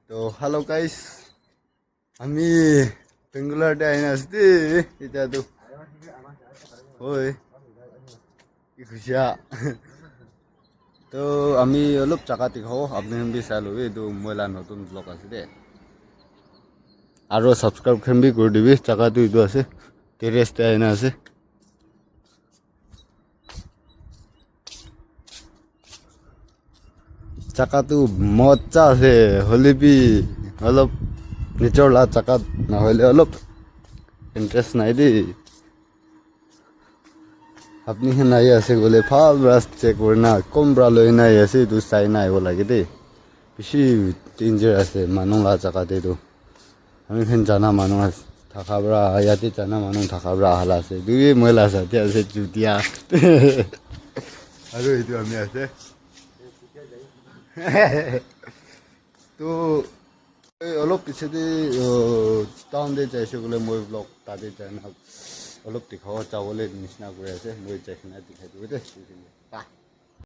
তো hello guys, আমি বেঙ্গুলারতে আইন আসছি এতিয়াতো হয় কি খুশিয়া। তো আমি অলপ জাগা দেখাও, আপনি চাই ল'বি। এইটো মইলা নতুন ব্লগ আছে দে, আৰু ছাবস্ক্ৰাইব বি কৰি দিবি। জাগাটো এইটো আছে, টেৰেছতে আইনা আছে। জাগাটো মজা আছে, হ'লেবি অলপ নিজৰ লা জাগাত নহ'লে অলপ ইণ্টাৰেষ্ট নাই দেই। আপনি নাই আছে গ'লে ভাল ব্ৰাছ চেক কৰি না কম ব্ৰা লৈ নাই আছে, এইটো চাই না আহিব লাগে দেই। বেছি ডেঞ্জাৰ আছে মানুহ লা জাগাত। এইটো আমি জানা মানুহ থাকা ব্ৰা, ইয়াতে জানা মানুহ থাকা ব্ৰা আহলা আছে। দুই মহিলা আছে আছে জুতিয়া আৰু এইটো আমি আছে। তো অলপ পিছতে টাউনতে যাইছোঁ বোলে, মই ব্লগ তাতে যাই না অলপ দেখাব যাবলৈ নিচিনা কৰি আছে। মই যাই কিনে দেখাই দিব দেই।